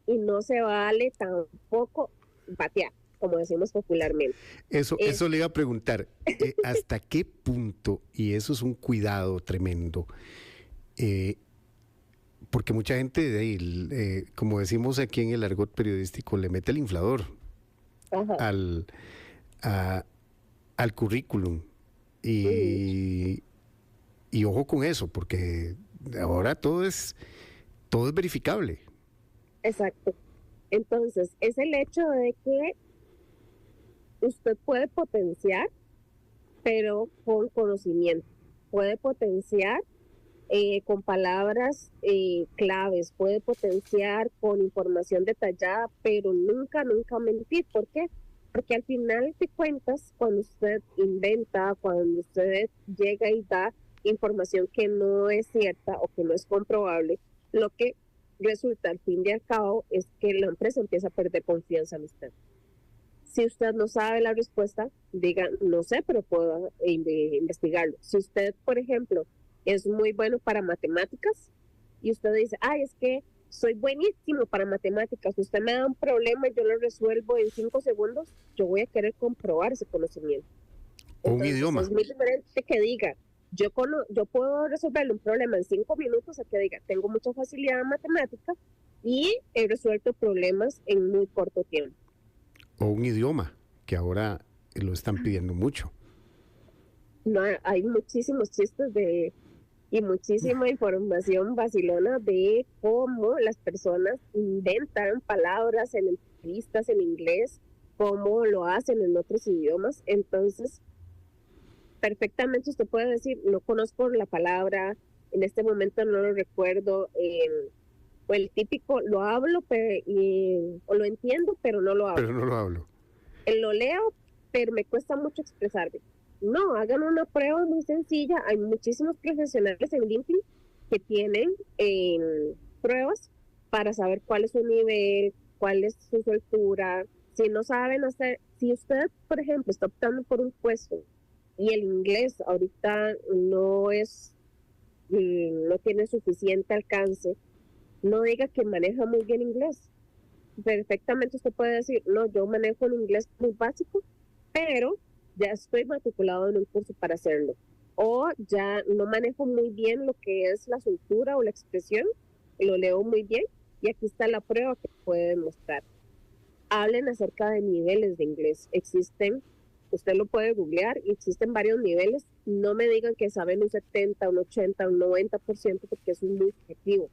y no se vale tampoco batear, como decimos popularmente. Eso le iba a preguntar, ¿hasta qué punto, y eso es un cuidado tremendo, porque mucha gente, como decimos aquí en el argot periodístico, le mete el inflador al currículum y ojo con eso, porque ahora todo es verificable. Exacto. Entonces, es el hecho de que usted puede potenciar, pero con conocimiento. Puede potenciar con palabras claves, puede potenciar con información detallada, pero nunca mentir. ¿Por qué? Porque al final de cuentas, cuando usted inventa, cuando usted llega y da información que no es cierta o que no es comprobable, lo que resulta al fin y al cabo es que la empresa empieza a perder confianza en usted. Si usted no sabe la respuesta, diga, no sé, pero puedo investigarlo. Si usted, por ejemplo, es muy bueno para matemáticas y usted dice, es que soy buenísimo para matemáticas, usted me da un problema y yo lo resuelvo en 5 segundos, yo voy a querer comprobar ese conocimiento. Entonces, un idioma. Es muy diferente que diga, yo puedo resolver un problema en 5 minutos, a que diga, tengo mucha facilidad en matemática y he resuelto problemas en muy corto tiempo. O un idioma, que ahora lo están pidiendo mucho. No, hay muchísimos chistes y muchísima información vacilona de cómo las personas inventan palabras en entrevistas en inglés, cómo lo hacen en otros idiomas. Entonces, perfectamente usted puede decir, no conozco la palabra, en este momento no lo recuerdo, o el típico, lo hablo o lo entiendo, pero no lo hablo. Pero no lo hablo. Lo leo, pero me cuesta mucho expresarme. No, hagan una prueba muy sencilla. Hay muchísimos profesionales en LinkedIn que tienen pruebas para saber cuál es su nivel, cuál es su soltura. Si no saben hacer, si usted, por ejemplo, está optando por un puesto y el inglés ahorita no tiene suficiente alcance, no diga que maneja muy bien inglés. Perfectamente usted puede decir, no, yo manejo un inglés muy básico, pero ya estoy matriculado en un curso para hacerlo. O ya no manejo muy bien lo que es la soltura o la expresión, lo leo muy bien y aquí está la prueba que puede mostrar. Hablen acerca de niveles de inglés. Existen, usted lo puede googlear y existen varios niveles. No me digan que saben un 70, un 80, un 90% porque eso es muy subjetivo.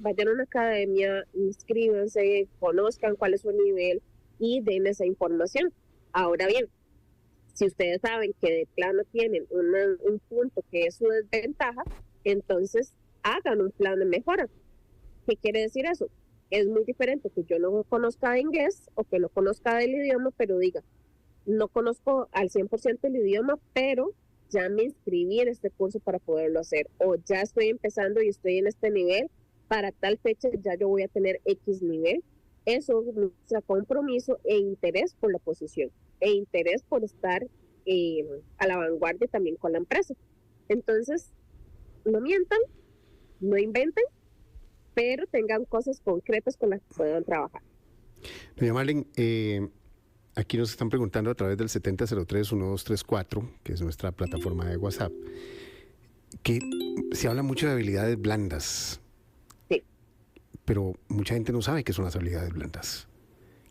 Vayan a una academia, inscríbanse, conozcan cuál es su nivel y den esa información. Ahora bien, si ustedes saben que de plano tienen un punto que es su desventaja, entonces hagan un plan de mejora. ¿Qué quiere decir eso? Es muy diferente que yo no conozca de inglés o que no conozca del idioma, pero diga, no conozco al 100% el idioma, pero ya me inscribí en este curso para poderlo hacer, o ya estoy empezando y estoy en este nivel, para tal fecha ya yo voy a tener X nivel. Eso muestra compromiso e interés por la posición, e interés por estar a la vanguardia también con la empresa. Entonces, no mientan, no inventen, pero tengan cosas concretas con las que puedan trabajar. Doña Marlene, aquí nos están preguntando a través del 7003-1234, que es nuestra plataforma de WhatsApp, que se habla mucho de habilidades blandas. Sí. Pero mucha gente no sabe qué son las habilidades blandas.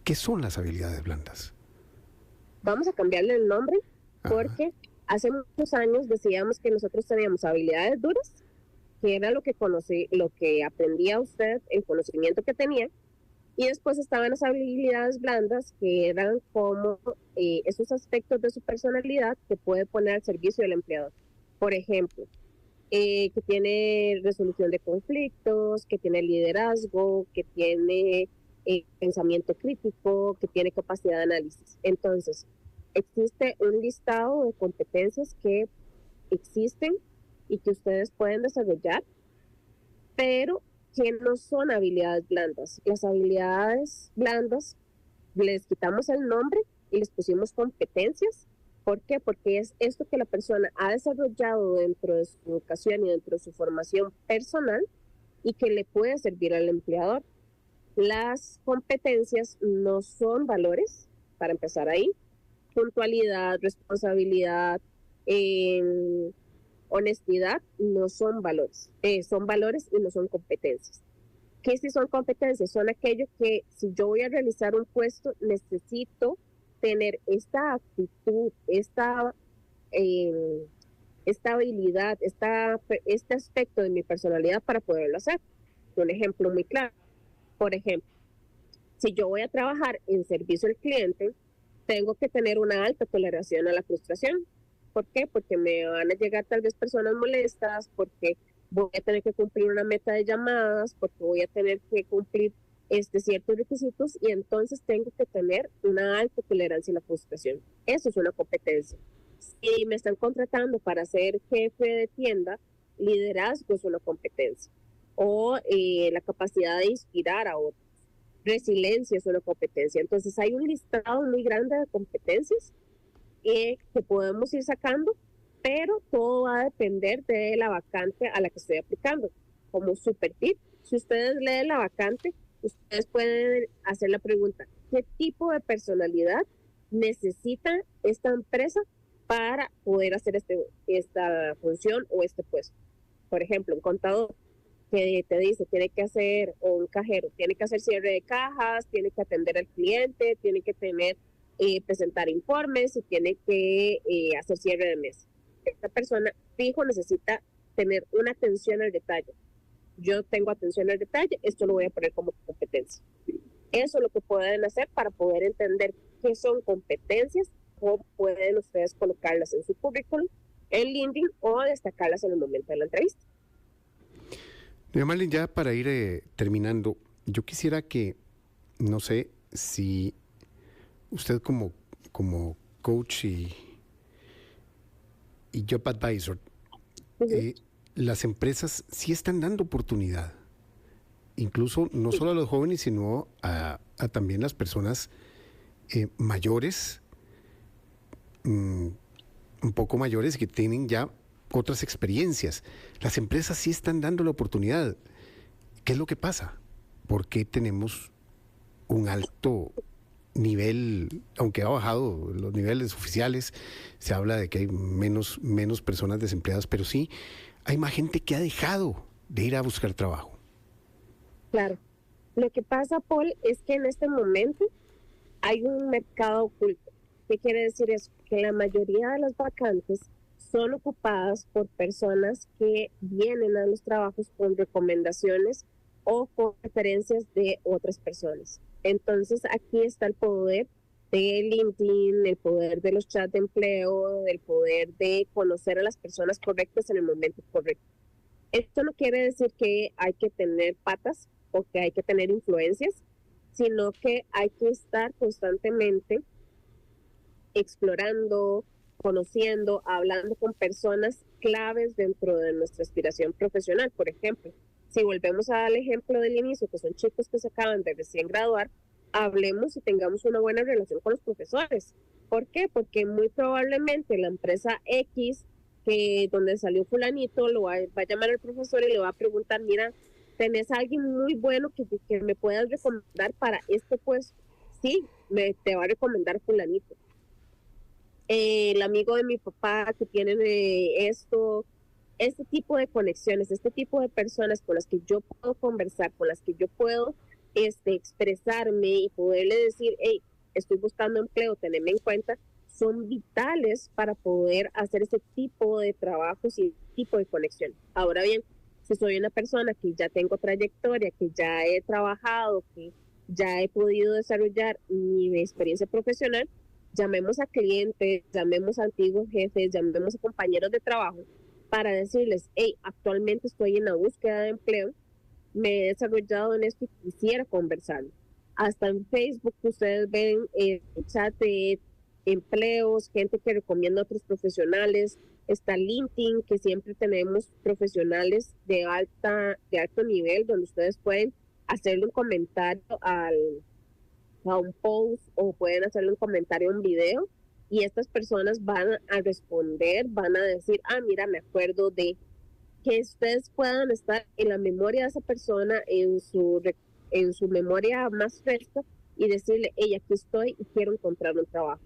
¿Qué son las habilidades blandas? Vamos a cambiarle el nombre porque hace muchos años decíamos que nosotros teníamos habilidades duras, que era lo que aprendía usted, el conocimiento que tenía, y después estaban las habilidades blandas, que eran como esos aspectos de su personalidad que puede poner al servicio del empleador. Por ejemplo, que tiene resolución de conflictos, que tiene liderazgo, que tiene pensamiento crítico, que tiene capacidad de análisis. Entonces, existe un listado de competencias que existen y que ustedes pueden desarrollar, pero que no son habilidades blandas. Las habilidades blandas les quitamos el nombre y les pusimos competencias. ¿Por qué? Porque es esto que la persona ha desarrollado dentro de su educación y dentro de su formación personal y que le puede servir al empleador. Las competencias no son valores, para empezar ahí. Puntualidad, responsabilidad, honestidad no son valores. Son valores y no son competencias. ¿Qué sí son competencias? Son aquellos que si yo voy a realizar un puesto necesito tener esta actitud, esta habilidad, este aspecto de mi personalidad para poderlo hacer. Un ejemplo muy claro. Por ejemplo, si yo voy a trabajar en servicio al cliente, tengo que tener una alta toleración a la frustración. ¿Por qué? Porque me van a llegar tal vez personas molestas, porque voy a tener que cumplir una meta de llamadas, porque voy a tener que cumplir ciertos requisitos y entonces tengo que tener una alta tolerancia a la frustración. Eso es una competencia. Si me están contratando para ser jefe de tienda, liderazgo es una competencia. O la capacidad de inspirar a otros. Resiliencia es una competencia. Entonces hay un listado muy grande de competencias que podemos ir sacando, pero todo va a depender de la vacante a la que estoy aplicando. Como super tip, si ustedes leen la vacante, ustedes pueden hacer la pregunta, ¿qué tipo de personalidad necesita esta empresa para poder hacer esta función o este puesto? Por ejemplo, un contador que te dice, tiene que hacer, o un cajero, tiene que hacer cierre de cajas, tiene que atender al cliente, tiene que presentar informes y tiene que hacer cierre de mes. Esta persona fijo necesita tener una atención al detalle. Yo tengo atención al detalle, esto lo voy a poner como competencia. Eso es lo que pueden hacer para poder entender qué son competencias, o pueden ustedes colocarlas en su currículum, en LinkedIn, o destacarlas en el momento de la entrevista. Doña Marlene, ya para ir terminando, yo quisiera que, no sé, si usted como coach y y Job Advisor, las empresas sí están dando oportunidad, incluso no solo a los jóvenes, sino a también las personas mayores, un poco mayores, que tienen ya otras experiencias. Las empresas sí están dando la oportunidad. ¿Qué es lo que pasa? ¿Por qué tenemos un alto nivel, aunque ha bajado los niveles oficiales? Se habla de que hay menos personas desempleadas, pero sí hay más gente que ha dejado de ir a buscar trabajo. Claro. Lo que pasa, Paul, es que en este momento hay un mercado oculto. ¿Qué quiere decir eso? Que la mayoría de las vacantes son ocupadas por personas que vienen a los trabajos con recomendaciones o con referencias de otras personas. Entonces aquí está el poder de LinkedIn, el poder de los chats de empleo, el poder de conocer a las personas correctas en el momento correcto. Esto no quiere decir que hay que tener patas o que hay que tener influencias, sino que hay que estar constantemente explorando, conociendo, hablando con personas claves dentro de nuestra aspiración profesional. Por ejemplo, si volvemos al ejemplo del inicio, que son chicos que se acaban de recién graduar, hablemos y tengamos una buena relación con los profesores. ¿Por qué? Porque muy probablemente la empresa X, que donde salió fulanito, lo va a llamar al profesor y le va a preguntar, mira, ¿tenés a alguien muy bueno que me puedas recomendar para este puesto? Sí, te va a recomendar fulanito. El amigo de mi papá que tiene este tipo de conexiones, este tipo de personas con las que yo puedo conversar, con las que yo puedo expresarme y poderle decir, hey, estoy buscando empleo, tenedme en cuenta, son vitales para poder hacer ese tipo de trabajos y tipo de conexión. Ahora bien, si soy una persona que ya tengo trayectoria, que ya he trabajado, que ya he podido desarrollar mi experiencia profesional, llamemos a clientes, llamemos a antiguos jefes, llamemos a compañeros de trabajo para decirles, hey, actualmente estoy en la búsqueda de empleo, me he desarrollado en esto y quisiera conversar. Hasta en Facebook ustedes ven el chat de empleos, gente que recomienda a otros profesionales. Está LinkedIn, que siempre tenemos profesionales de alto nivel, donde ustedes pueden hacerle un comentario a un post o pueden hacerle un comentario a un video y estas personas van a responder, van a decir, mira, me acuerdo de, que ustedes puedan estar en la memoria de esa persona, en su memoria más fresca y decirle, hey, aquí estoy y quiero encontrar un trabajo.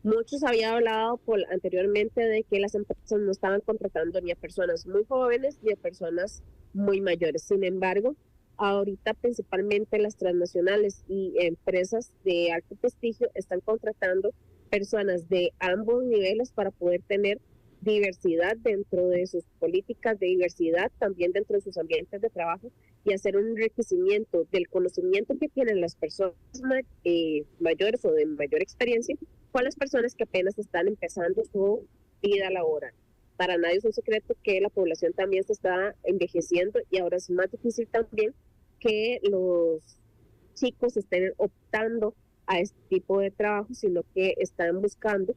Muchos habían hablado anteriormente de que las empresas no estaban contratando ni a personas muy jóvenes ni a personas muy mayores. Sin embargo, ahorita principalmente las transnacionales y empresas de alto prestigio están contratando personas de ambos niveles para poder tener diversidad dentro de sus políticas de diversidad, también dentro de sus ambientes de trabajo y hacer un enriquecimiento del conocimiento que tienen las personas mayores o de mayor experiencia con las personas que apenas están empezando su vida laboral. Para nadie es un secreto que la población también se está envejeciendo y ahora es más difícil también que los chicos estén optando a este tipo de trabajo, sino que están buscando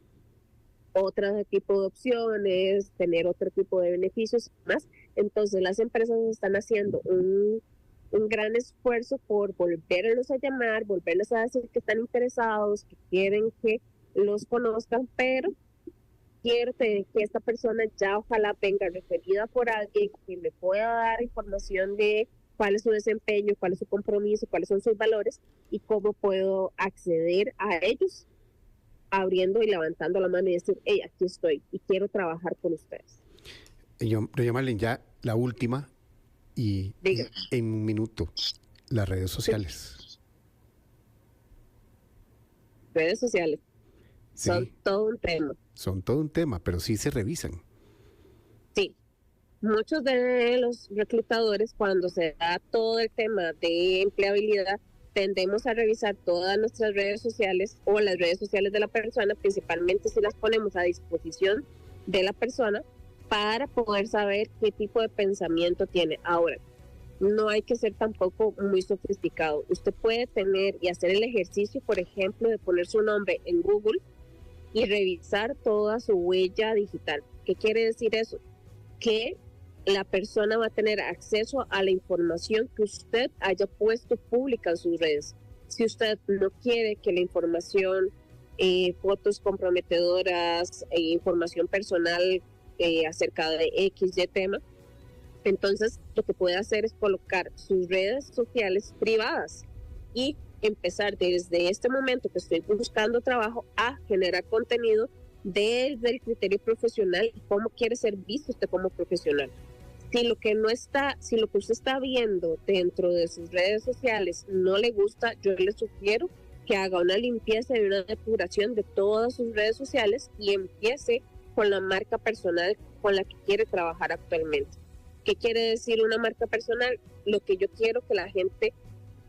otro tipo de opciones, tener otro tipo de beneficios y más. Entonces las empresas están haciendo un gran esfuerzo por volverlos a llamar, volverles a decir que están interesados, que quieren que los conozcan, pero quiero que esta persona ya ojalá venga referida por alguien que me pueda dar información de cuál es su desempeño, cuál es su compromiso, cuáles son sus valores y cómo puedo acceder a ellos, abriendo y levantando la mano y decir, hey, aquí estoy y quiero trabajar con ustedes. Doña Marlene, ya la última y en un minuto, las redes sociales. Redes sociales. Sí. Son todo un tema. Son todo un tema, pero sí se revisan. Sí. Muchos de los reclutadores, cuando se da todo el tema de empleabilidad, tendemos a revisar todas nuestras redes sociales o las redes sociales de la persona, principalmente si las ponemos a disposición de la persona para poder saber qué tipo de pensamiento tiene. Ahora, no hay que ser tampoco muy sofisticado. Usted puede tener y hacer el ejercicio, por ejemplo, de poner su nombre en Google y revisar toda su huella digital. ¿Qué quiere decir eso? Que la persona va a tener acceso a la información que usted haya puesto pública en sus redes. Si usted no quiere que la información, fotos comprometedoras, información personal acerca de X, Y tema, entonces lo que puede hacer es colocar sus redes sociales privadas y empezar desde este momento que estoy buscando trabajo a generar contenido desde el criterio profesional y cómo quiere ser visto usted como profesional. Si lo que usted está viendo dentro de sus redes sociales no le gusta, yo le sugiero que haga una limpieza y una depuración de todas sus redes sociales y empiece con la marca personal con la que quiere trabajar actualmente. ¿Qué quiere decir una marca personal? Lo que yo quiero que la gente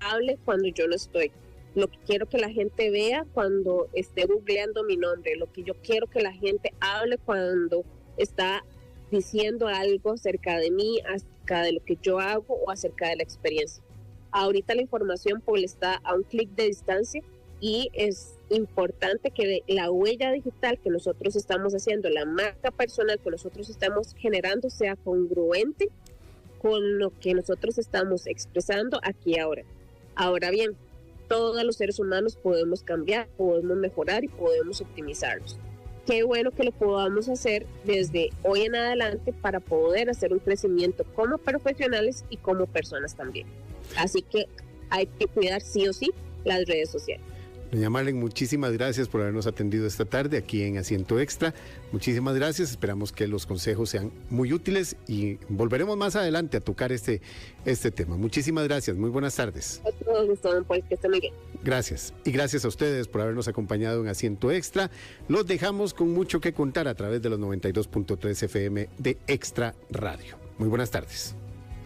hable cuando yo no estoy, lo que quiero que la gente vea cuando esté googleando mi nombre, lo que yo quiero que la gente hable cuando está diciendo algo acerca de mí, acerca de lo que yo hago o acerca de la experiencia. Ahorita la información pues está a un clic de distancia y es importante que la huella digital que nosotros estamos haciendo, la marca personal que nosotros estamos generando sea congruente con lo que nosotros estamos expresando aquí y ahora. Ahora bien, todos los seres humanos podemos cambiar, podemos mejorar y podemos optimizarnos. Qué bueno que lo podamos hacer desde hoy en adelante para poder hacer un crecimiento como profesionales y como personas también. Así que hay que cuidar sí o sí las redes sociales. Doña Marlene, muchísimas gracias por habernos atendido esta tarde aquí en Asiento Extra. Muchísimas gracias. Esperamos que los consejos sean muy útiles y volveremos más adelante a tocar este tema. Muchísimas gracias. Muy buenas tardes. A todos, Gustavo, pues que estén muy bien. Gracias. Y gracias a ustedes por habernos acompañado en Asiento Extra. Los dejamos con mucho que contar a través de los 92.3 FM de Extra Radio. Muy buenas tardes.